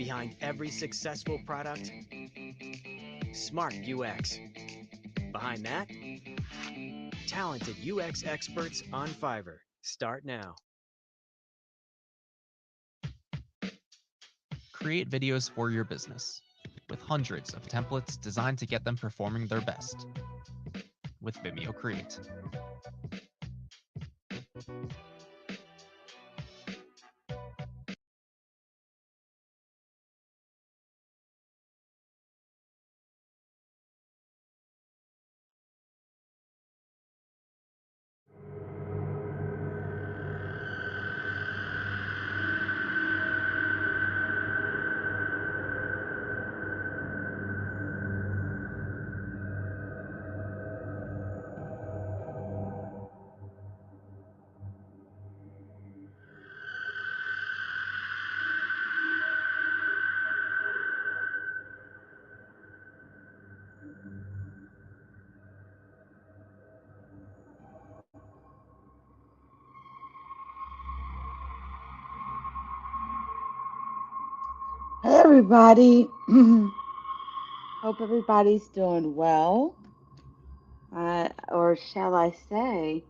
Behind every successful product, smart UX. Behind that, talented UX experts on Fiverr. Start now. Create videos for your business with hundreds of templates designed to get them performing their best with Vimeo Create. Hey everybody. Hope everybody's doing well. Or shall I say,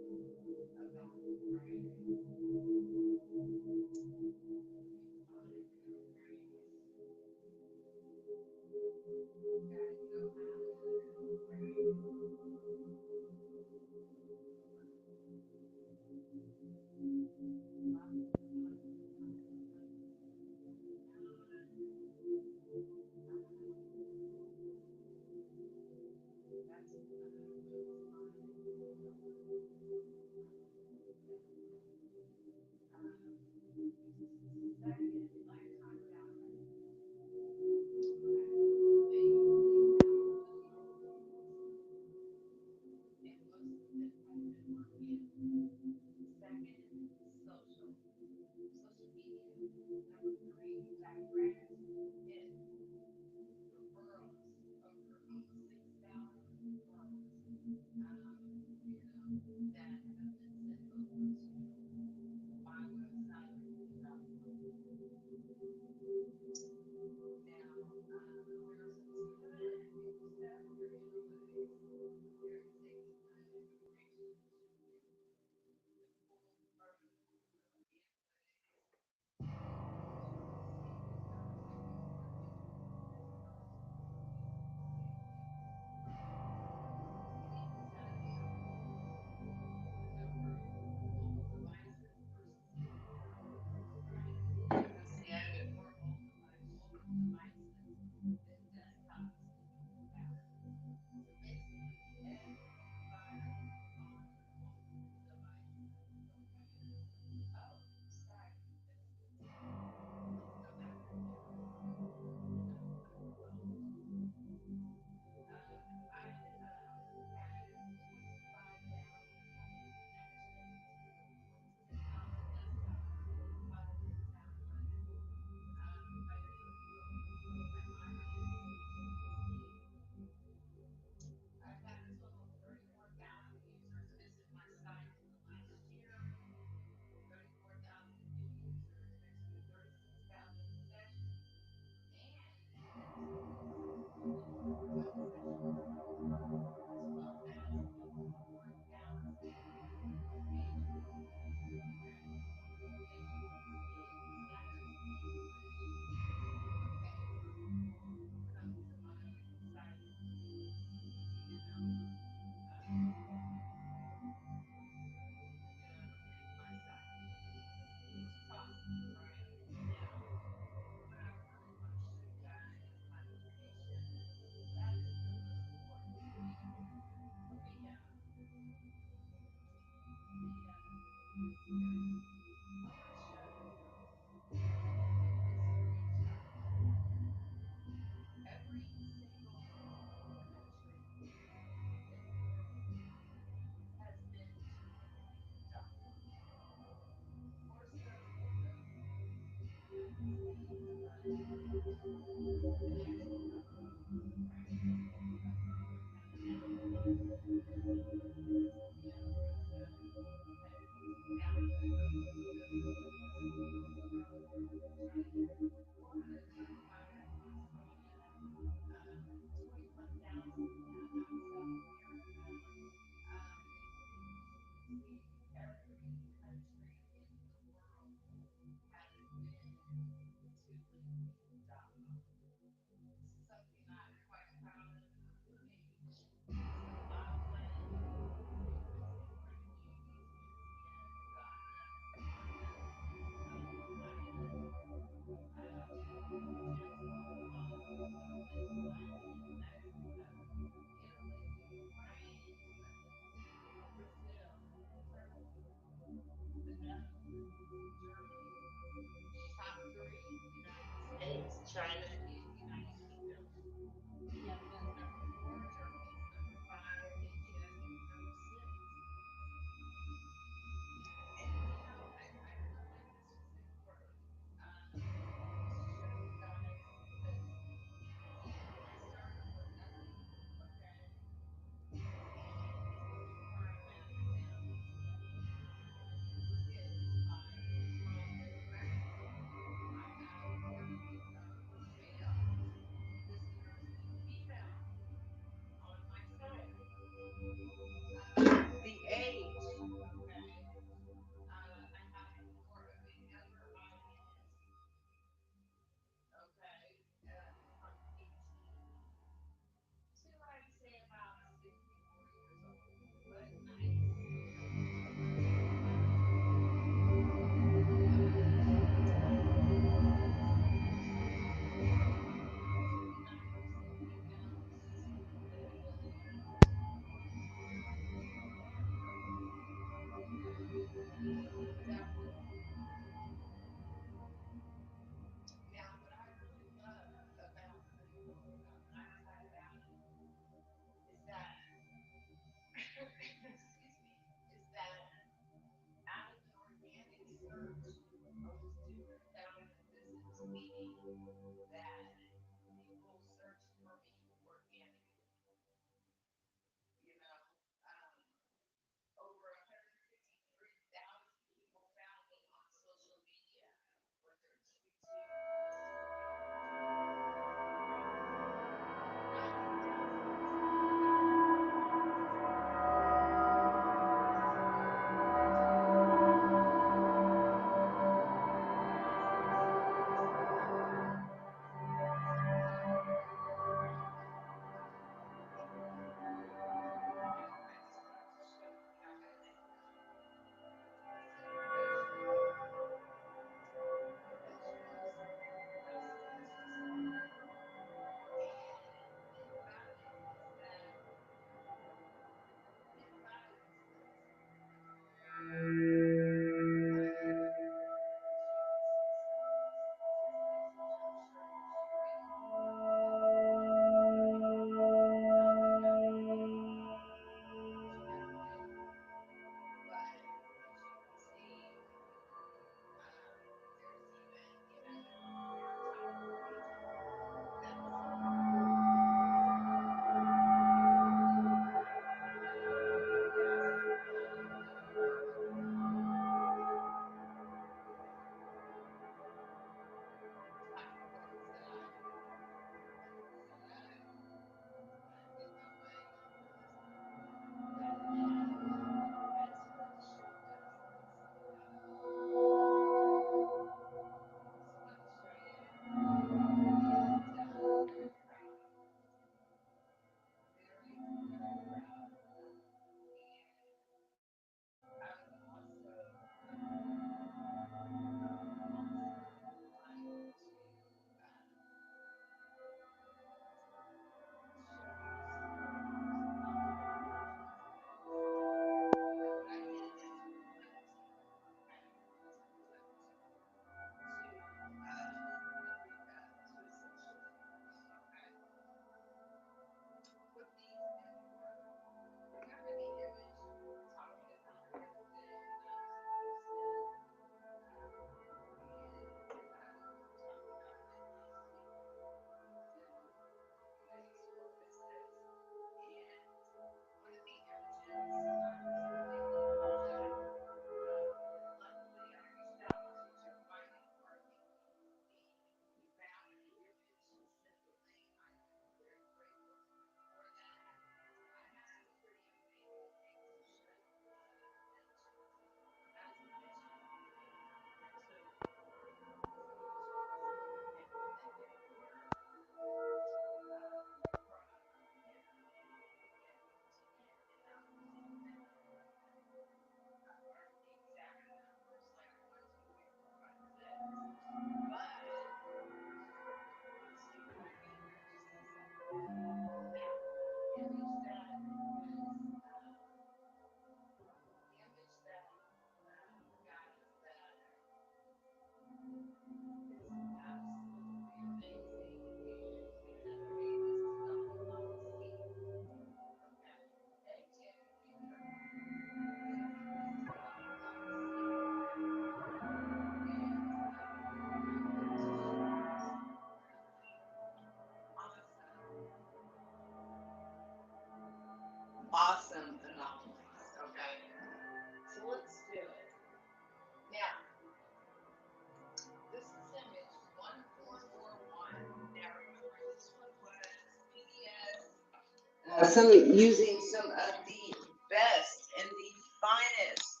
using some of the best and the finest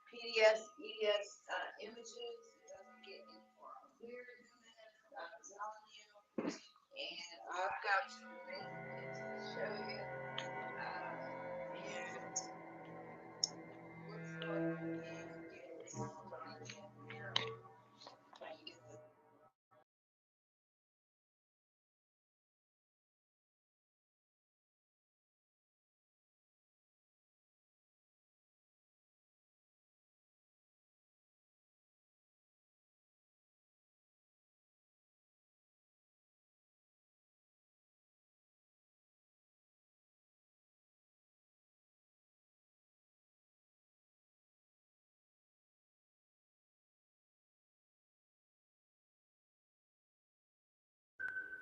PDS, EDS images. It doesn't get any more clear than this, I'm telling you. And I've got some amazing things to show you. And let's go ahead and get started here. If I can get this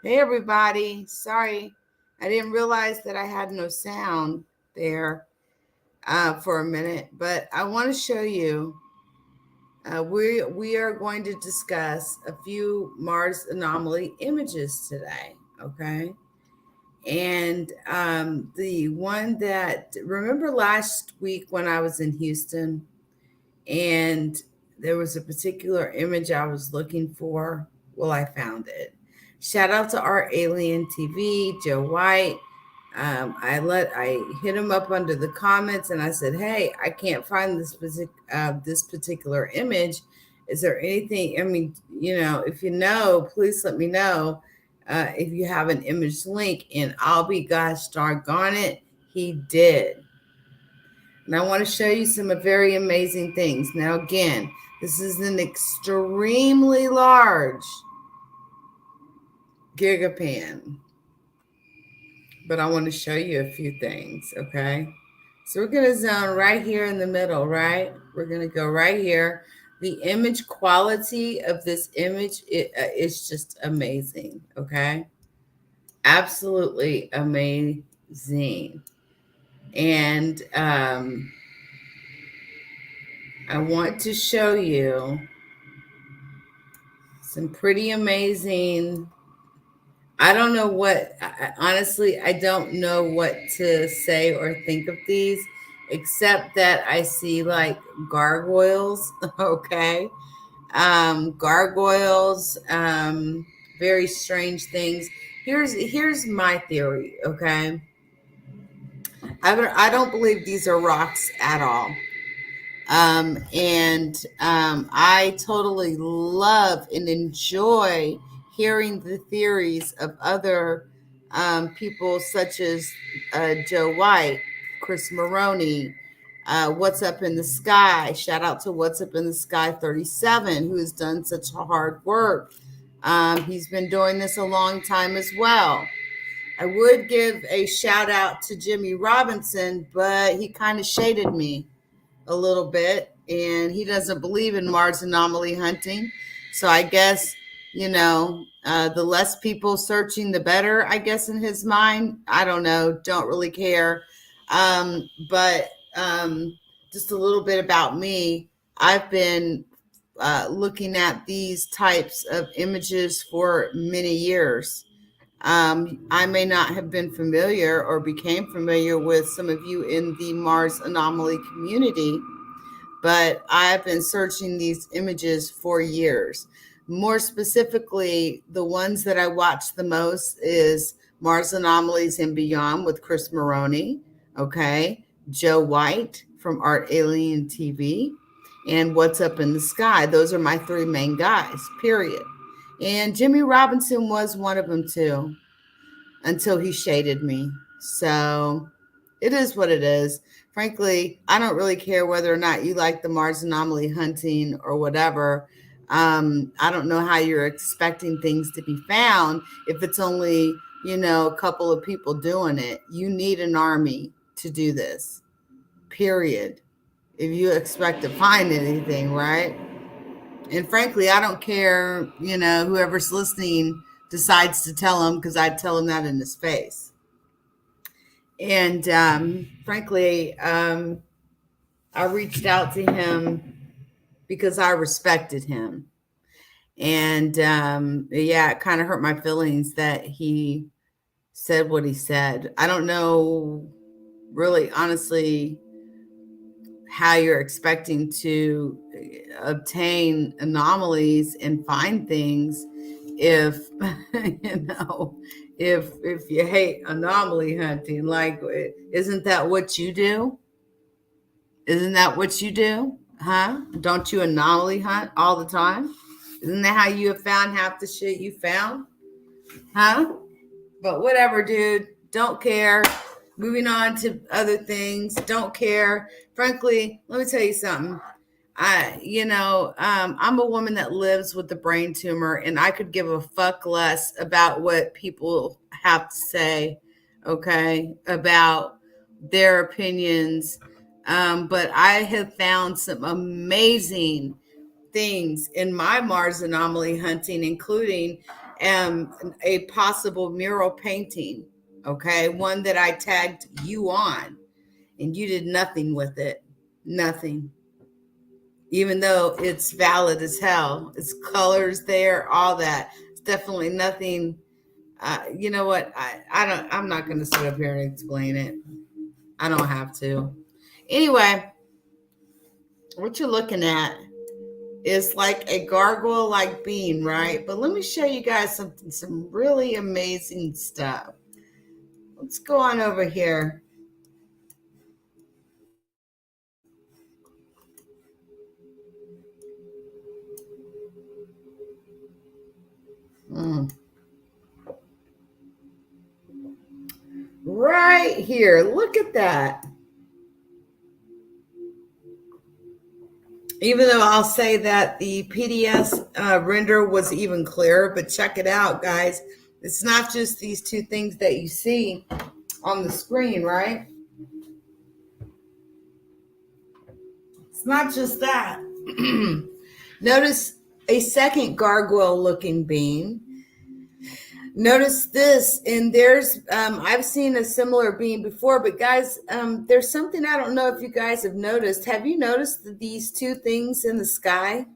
Hey everybody, sorry, I didn't realize that I had no sound there for a minute, but I want to show you. We are going to discuss a few Mars anomaly images today, okay? And the one that remember last week when I was in Houston, and there was a particular image I was looking for. Well, I found it. Shout out to Art Alien TV, Joe White. I hit him up under the comments and I said, "Hey, I can't find this particular image. Is there anything? I mean, if you know, please let me know if you have an image link." And I'll be gosh doggone it, he did. And I want to show you some very amazing things. Now, again, this is an extremely large gigapan, but I want to show you a few things, okay? So we're going to zone right here in the middle, right? We're going to go right here. The image quality of this image is just amazing, okay? Absolutely amazing. And I want to show you some pretty amazing. I don't know honestly, I don't know what to say or think of these, except that I see like gargoyles, okay? Gargoyles, very strange things. Here's my theory, okay? I don't believe these are rocks at all. And I totally love and enjoy hearing the theories of other people such as Joe White, Chris Maroney, What's Up in the Sky. Shout out to What's Up in the Sky 37, who has done such hard work. He's been doing this a long time as well. I would give a shout out to Jimmy Robinson, but he kind of shaded me a little bit, and he doesn't believe in Mars anomaly hunting. So I guess, the less people searching, the better, I guess, in his mind. I don't know. Don't really care. But just a little bit about me. I've been looking at these types of images for many years. I may not have been familiar or became familiar with some of you in the Mars anomaly community, but I've been searching these images for years. More specifically, the ones that I watch the most is Mars Anomalies and Beyond with Chris Maroney, okay? Joe White from Art Alien TV, and What's Up in the Sky. Those are my three main guys, period. And Jimmy Robinson was one of them too, until he shaded me. So it is what it is. Frankly, I don't really care whether or not you like the Mars anomaly hunting or whatever. I don't know how you're expecting things to be found if it's only, a couple of people doing it. You need an army to do this, period. If you expect to find anything, right? And frankly, I don't care, whoever's listening decides to tell him, because I'd tell him that in his face. And frankly, I reached out to him because I respected him. And yeah, it kind of hurt my feelings that he said what he said. I don't know, really, honestly, how you're expecting to obtain anomalies and find things if if you hate anomaly hunting. Like, isn't that what you do? Isn't that what you do? Huh? Don't you anomaly hunt all the time? Isn't that how you have found half the shit you found? Huh? But whatever, dude. Don't care. Moving on to other things. Don't care. Frankly, let me tell you something. I'm a woman that lives with a brain tumor, and I could give a fuck less about what people have to say, okay, about their opinions. But I have found some amazing things in my Mars anomaly hunting, including a possible mural painting, okay, one that I tagged you on, and you did nothing with it. Nothing. Even though it's valid as hell, it's colors there, all that. It's definitely nothing. You know what? I'm not going to sit up here and explain it. I don't have to. Anyway, what you're looking at is like a gargoyle like bean, right? But let me show you guys some really amazing stuff. Let's go on over here. Right here. Look at that. Even though I'll say that the PDS render was even clearer, but check it out, guys. It's not just these two things that you see on the screen, right? It's not just that. Notice a second gargoyle looking bean. Notice this, and there's I've seen a similar bean before, but guys, there's something I don't know if you guys have noticed. Have you noticed these two things in the sky?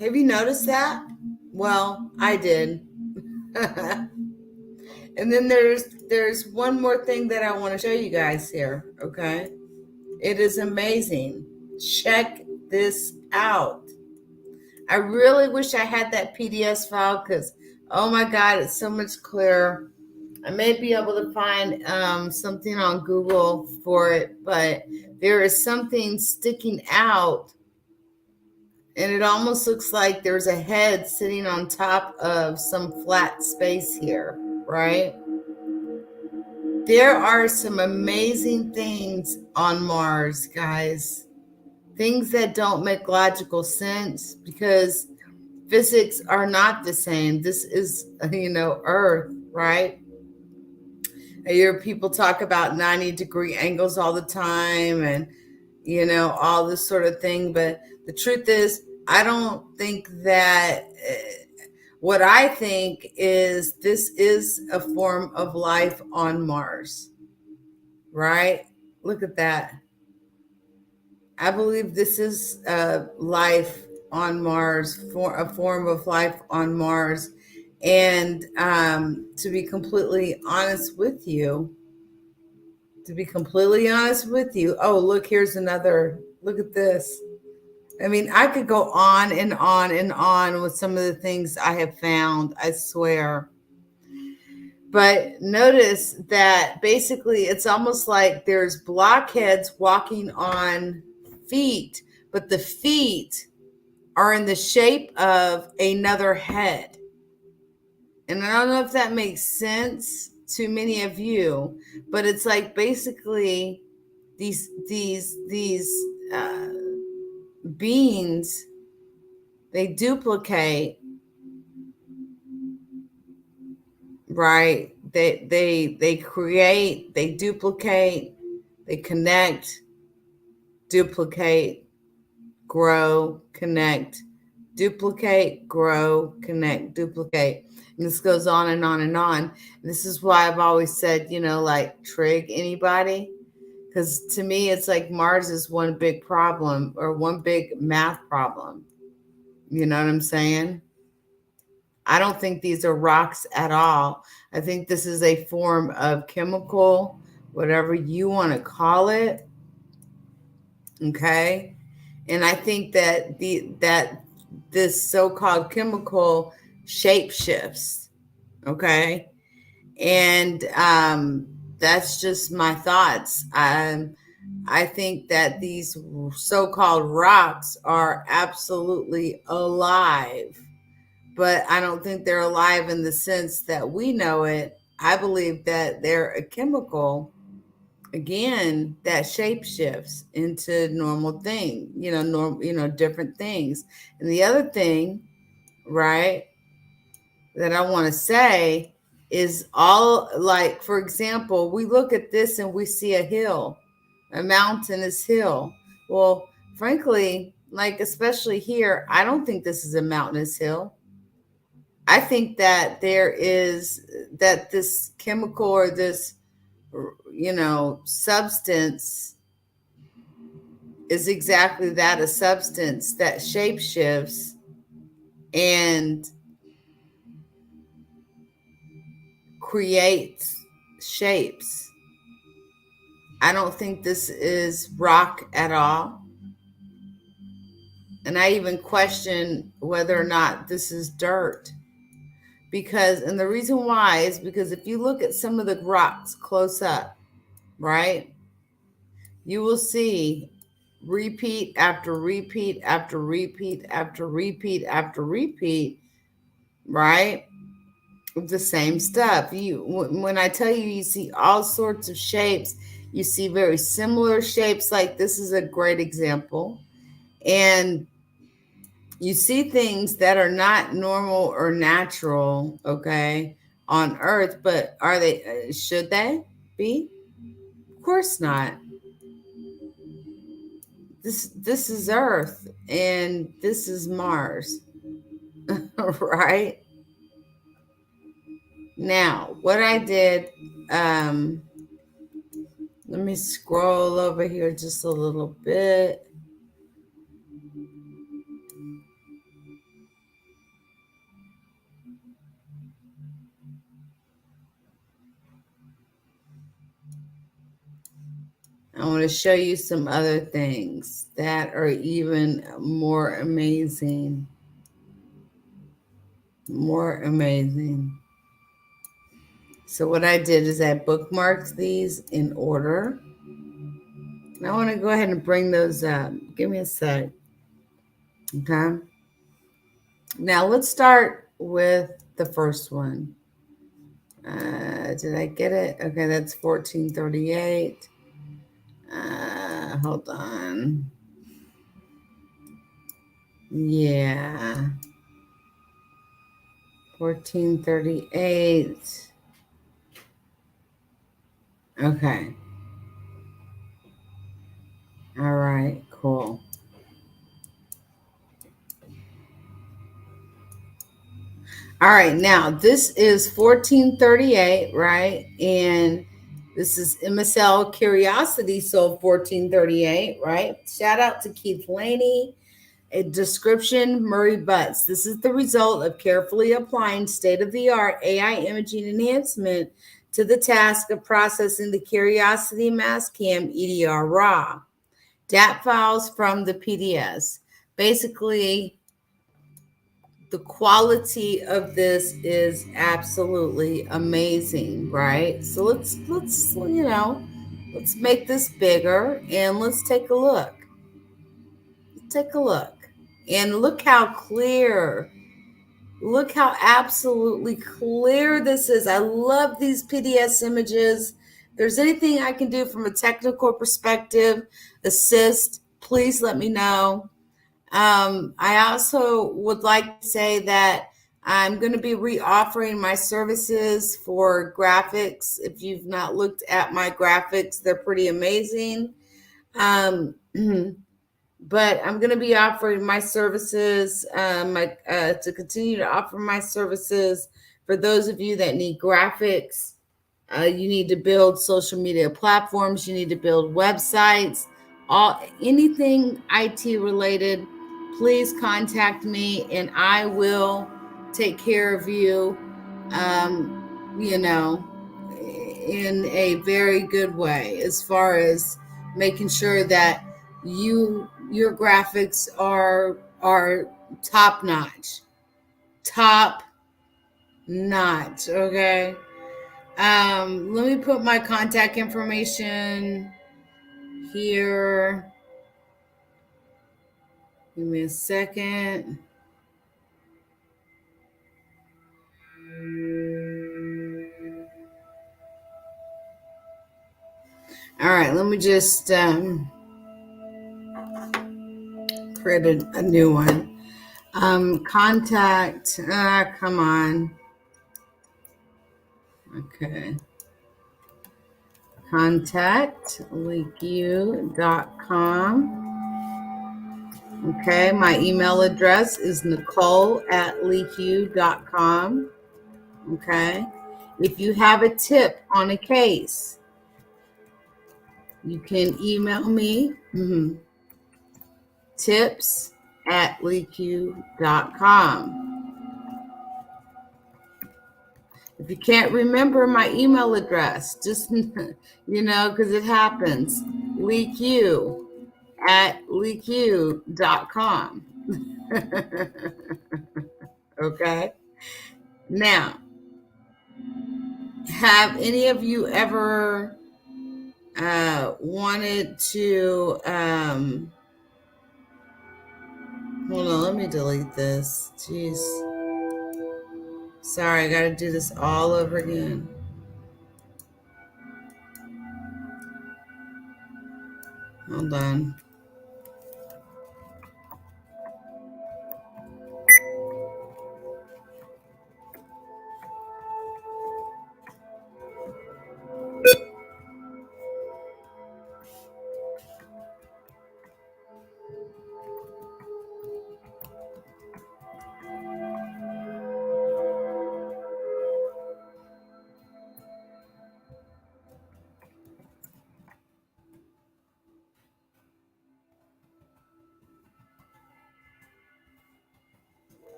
Have you noticed that? Well, I did. And then there's one more thing that I want to show you guys here, okay? It is amazing. Check this out. I really wish I had that PDS file because, oh my God, it's so much clearer. I may be able to find something on Google for it, but there is something sticking out, and it almost looks like there's a head sitting on top of some flat space here, right? There are some amazing things on Mars, guys. Things that don't make logical sense because physics are not the same. This is, Earth, right? I hear people talk about 90-degree angles all the time and, all this sort of thing. But the truth is, I don't think that what I think is this is a form of life on Mars, right? Look at that. I believe this is life on Mars, for a form of life on Mars. And to be completely honest with you, oh, look, here's another, look at this. I mean, I could go on and on and on with some of the things I have found, I swear. But notice that basically it's almost like there's blockheads walking on feet, but the feet are in the shape of another head. And I don't know if that makes sense to many of you, but it's like basically these beings, they duplicate, right? They create, they duplicate, they connect, duplicate, grow, connect, duplicate, grow, connect, duplicate. And this goes on and on and on. And this is why I've always said, like, trig anybody. Because to me, it's like Mars is one big problem, or one big math problem. You know what I'm saying? I don't think these are rocks at all. I think this is a form of chemical, whatever you want to call it. Okay. And I think that this so-called chemical shape shifts. Okay. And that's just my thoughts. I think that these so-called rocks are absolutely alive, but I don't think they're alive in the sense that we know it. I believe that they're a chemical, again, that shape shifts into normal thing, different things. And the other thing, right, that I want to say is all, like, for example, we look at this and we see a hill, a mountainous hill. Well, frankly, like, especially here, I don't think this is a mountainous hill. I think that that this chemical or this, substance is exactly that, a substance that shape shifts and creates shapes. I don't think this is rock at all. And I even question whether or not this is dirt. And the reason why is because if you look at some of the rocks close up, right, you will see repeat after repeat after repeat after repeat after repeat, right? The same stuff. When I tell you see all sorts of shapes, you see very similar shapes. Like, this is a great example. And you see things that are not normal or natural, okay, on Earth, but are they, should they be? Of course not. This is Earth and this is Mars. Right? Now, what I did, let me scroll over here just a little bit. I want to show you some other things that are even more amazing. More amazing. So what I did is I bookmarked these in order. And I want to go ahead and bring those up. Give me a sec. Okay. Now let's start with the first one. Did I get it? Okay, that's 1438. Hold on. Yeah. 1438. Okay. All right, cool. All right, now this is 1438, right? And this is MSL Curiosity Soul 1438, right? Shout out to Keith Laney. A description, Murray Butts. This is the result of carefully applying state-of-the-art AI imaging enhancement to the task of processing the Curiosity Mastcam EDR raw DAT files from the PDS. Basically, the quality of this is absolutely amazing, right? So let's make this bigger and let's take a look. Take a look. And look how clear, look how absolutely clear this is. I love these PDS images. If there's anything I can do from a technical perspective, assist, please let me know. I also would like to say that I'm going to be reoffering my services for graphics. If you've not looked at my graphics, they're pretty amazing. But I'm going to be offering my services, to continue to offer my services for those of you that need graphics. You need to build social media platforms. You need to build websites, anything IT related. Please contact me and I will take care of you, you know, in a very good way, as far as making sure that your graphics are top notch. Okay. Let me put my contact information here. Give me a second. All right, let me just create a new one. Contact, come on. Okay. Contact LeakYou.com. Okay, my email address is Nicole@LeakYou.com. Okay. If you have a tip on a case, you can email me. Tips@LeakYou.com. If you can't remember my email address, just, because it happens, LeakYou@LeakYou.com. Okay. Now, have any of you ever wanted to, hold on, let me delete this. Jeez. Sorry, I got to do this all over again. Hold on.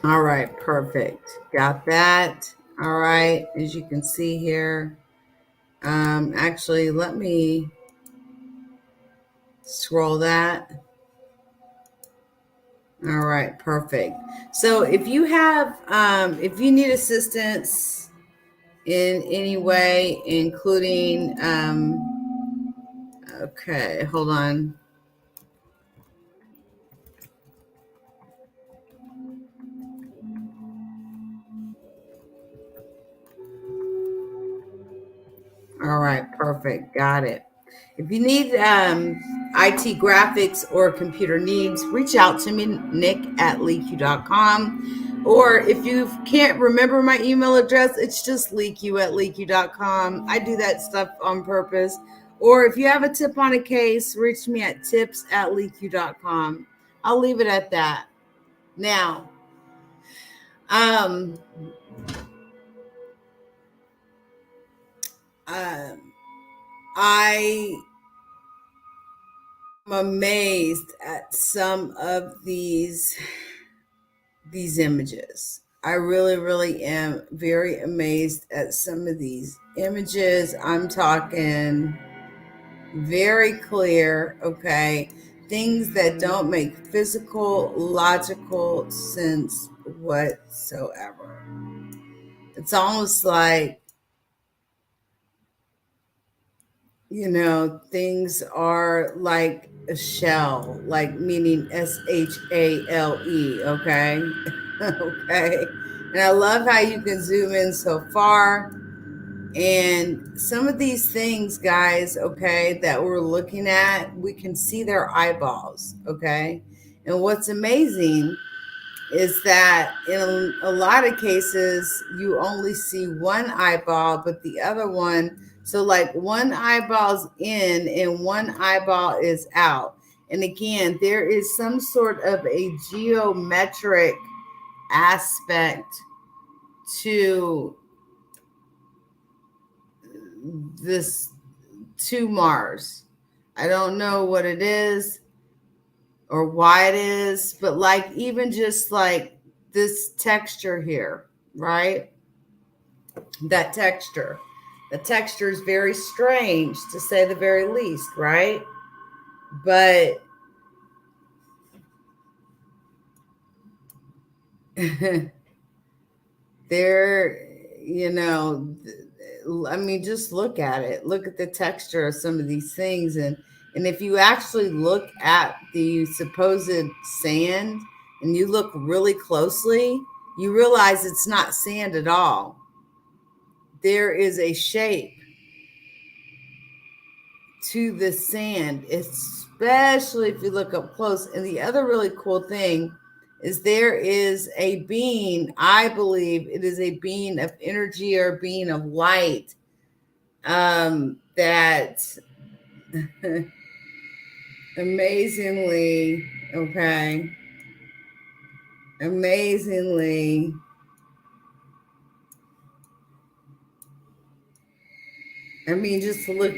All right, perfect. Got that. All right, as you can see here. Actually, let me scroll that. All right, perfect. So if you have, if you need assistance in any way, including, okay, hold on. All right, perfect. Got it. If you need IT graphics or computer needs, reach out to me, nick@leakyou.com. Or if you can't remember my email address, it's just leakyou@leakyou.com. I do that stuff on purpose. Or if you have a tip on a case, reach me at tips@leakyou.com. I'll leave it at that. Now, I'm amazed at some of these images. I really, really am very amazed at some of these images. I'm talking very clear, okay? Things that don't make physical, logical sense whatsoever. It's almost like, things are like a shell, like meaning SHALE, okay? Okay. And I love how you can zoom in so far. And some of these things, guys, okay, that we're looking at, we can see their eyeballs, okay? And what's amazing is that in a lot of cases, you only see one eyeball, but the other one, so like one eyeball's in and one eyeball is out. And again, there is some sort of a geometric aspect to this, to Mars. I don't know what it is or why it is, but like even just like this texture here, right? That texture. The texture is very strange to say the very least, right? But there, you know, I mean, just look at it. Look at the texture of some of these things, and if you actually look at the supposed sand and you look really closely, you realize it's not sand at all. There is a shape to the sand, especially if you look up close. And the other really cool thing is there is a being, I believe it is a being of energy or a being of light, that amazingly, okay, amazingly, I mean, just look,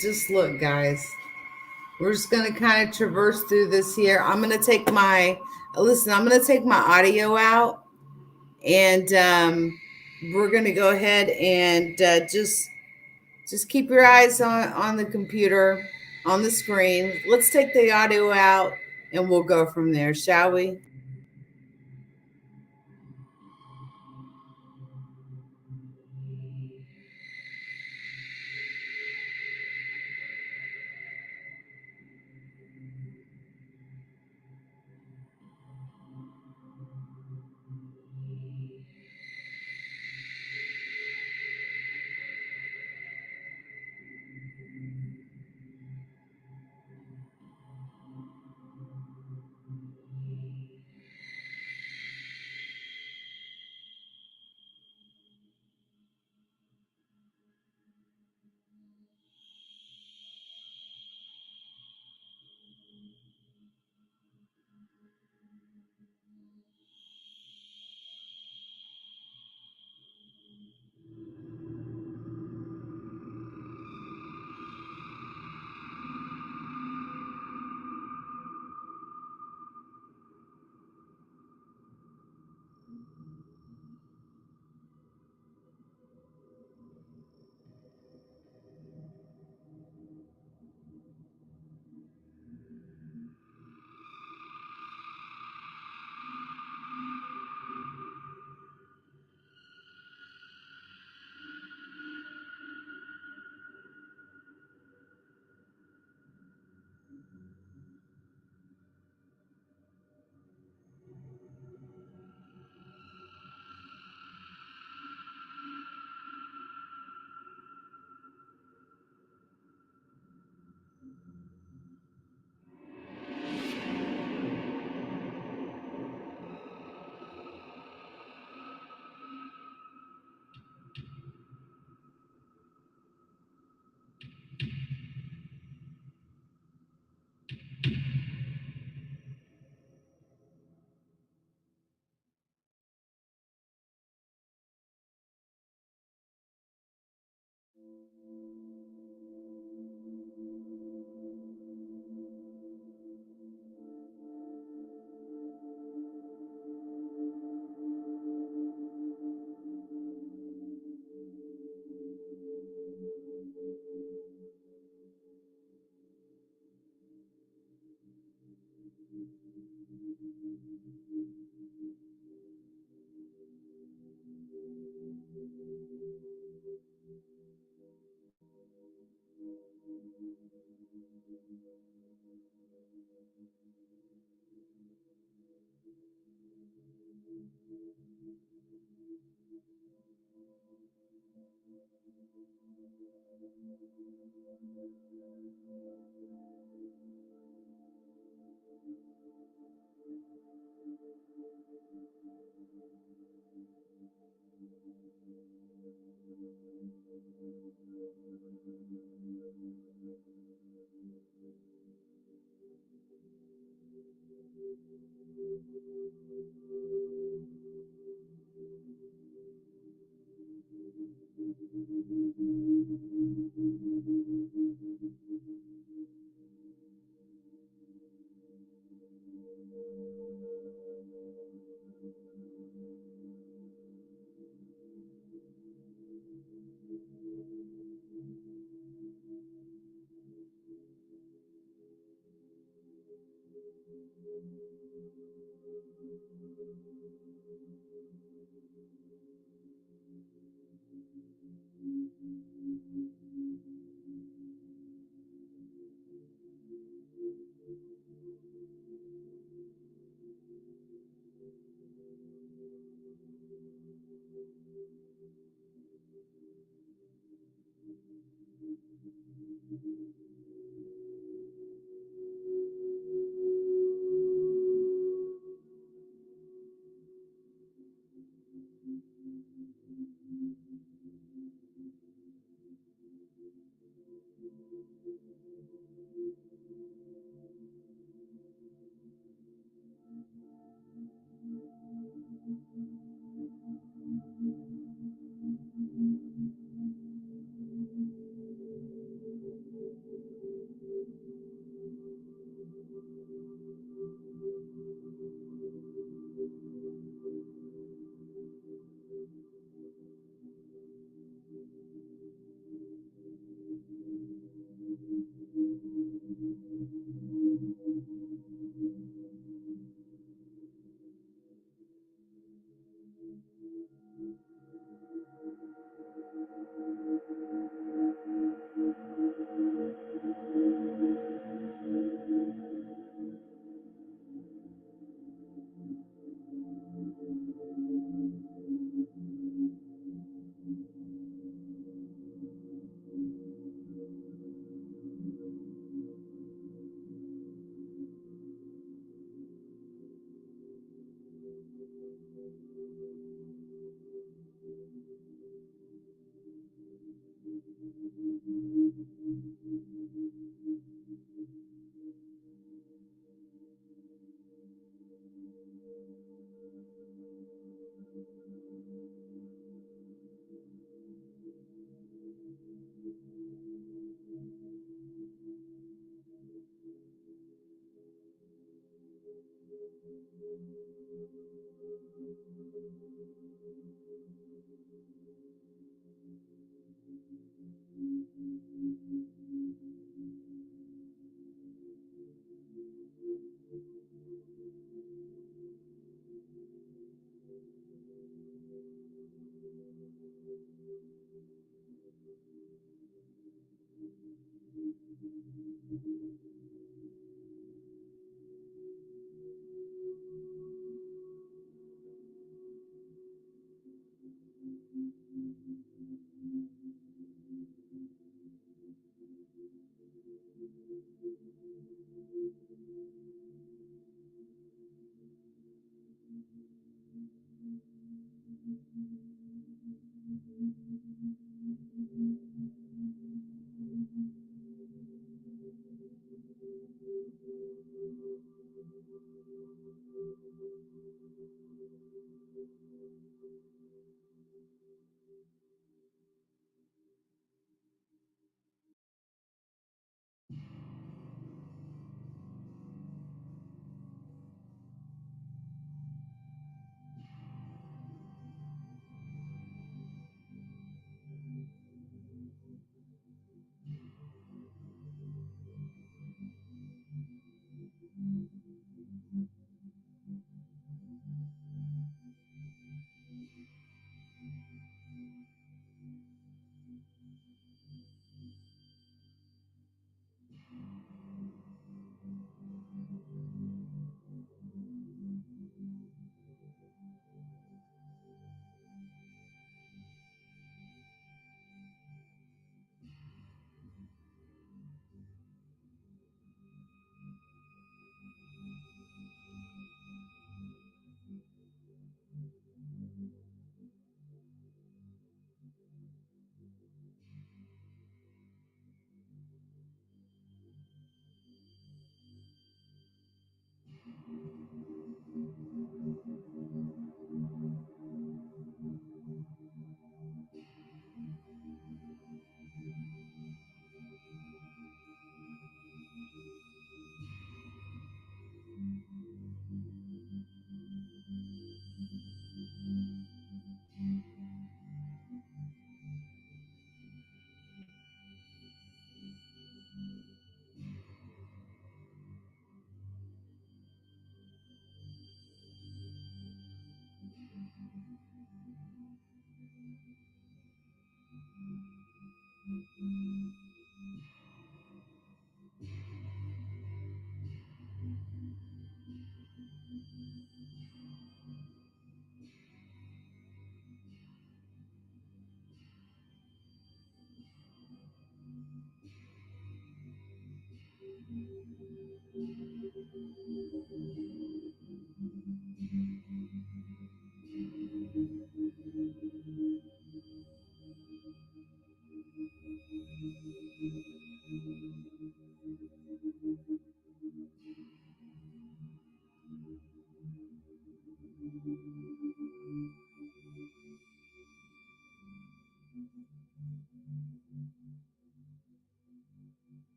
just look, guys. We're just going to kind of traverse through this here. I'm going to take my, listen, I'm going to take my audio out, and we're going to go ahead and just keep your eyes on the computer, on the screen. Let's take the audio out and we'll go from there, shall we?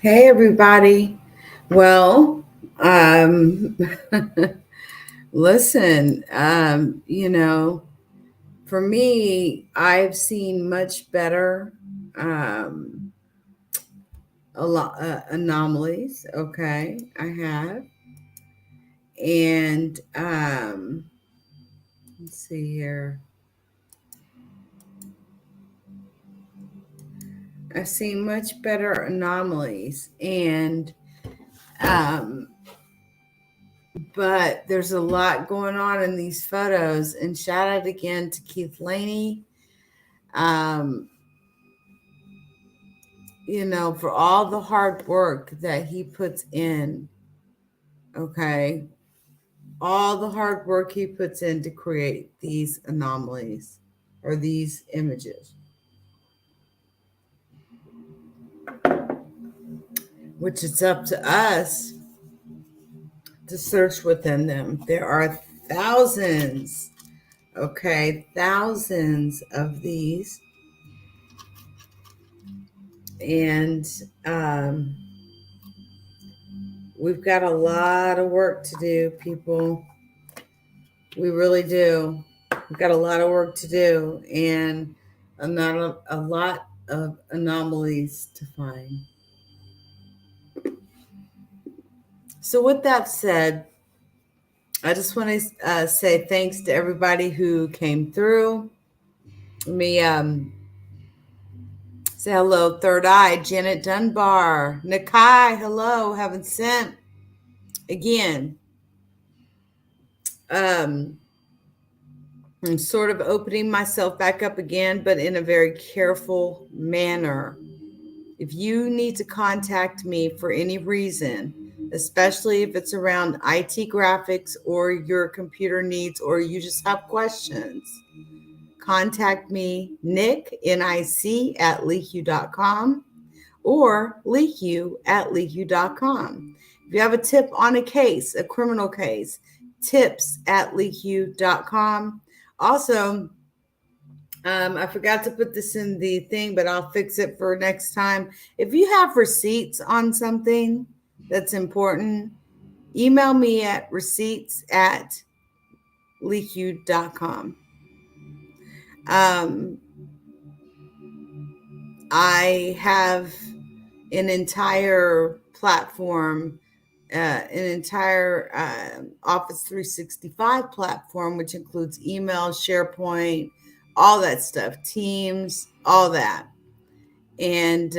Hey, everybody. Well, um, listen, for me, I've seen much better anomalies. Okay, I have. And let's see here. I've seen much better anomalies, and but there's a lot going on in these photos. And shout out again to Keith Laney, you know, for all the hard work that he puts in. Okay, all the hard work he puts in to create these anomalies or these images, which it's up to us to search within them. There are thousands, okay, thousands of these. And we've got a lot of work to do, people. We really do. We've got a lot of work to do, and a lot of anomalies to find. So with that said, I just want to say thanks to everybody who came through. Let me say hello, Third Eye, Janet Dunbar, Nakai, hello, haven't sent. Again, I'm sort of opening myself back up again, but in a very careful manner. If you need to contact me for any reason, especially if it's around IT graphics or your computer needs, or you just have questions, contact me, Nick, N-I-C, at LeakYou.com, or LeakYou at LeakYou.com. If you have a tip on a case, a criminal case, tips at LeakYou.com. Also, I forgot to put this in the thing, but I'll fix it for next time. If you have receipts on something that's important, email me at receipts at LeakYou.com. I have an entire platform, an entire Office 365 platform, which includes email, SharePoint, all that stuff, Teams, all that. And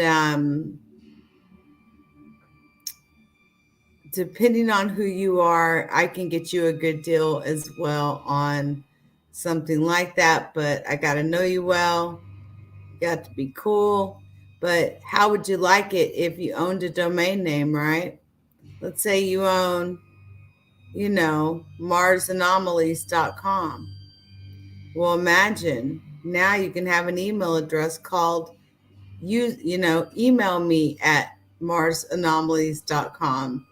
depending on who you are, I can get you a good deal as well on something like that. But I got to know you well. Got to be cool. But how would you like it if you owned a domain name, right? Let's say you own, you know, MarsAnomalies.com. Well, imagine now you can have an email address called, email me at MarsAnomalies.com.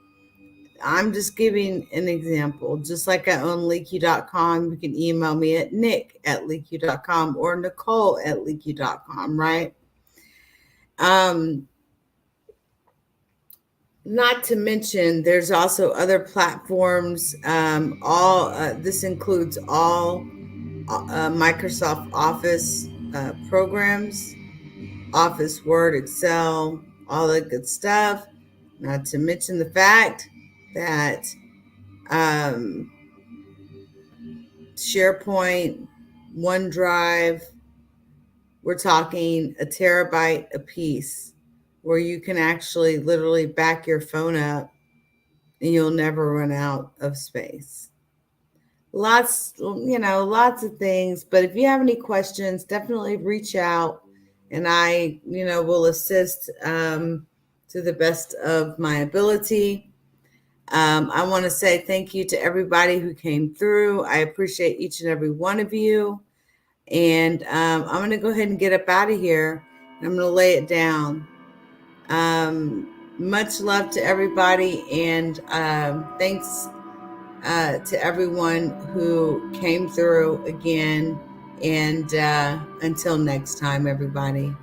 I'm just giving an example. Just like I own LeakYou.com, you can email me at Nick at LeakYou.com or Nicole at LeakYou.com, right? Not to mention, there's also other platforms. This includes all Microsoft Office programs, Office, Word, Excel, all that good stuff. Not to mention the fact that SharePoint, OneDrive, we're talking a terabyte a piece, where you can actually literally back your phone up and you'll never run out of space. Lots of things. But if you have any questions, definitely reach out, and I, will assist to the best of my ability. I want to say thank you to everybody who came through. I appreciate each and every one of you. And I'm going to go ahead and get up out of here. I'm going to lay it down. Much love to everybody, and thanks to everyone who came through again. And until next time, everybody.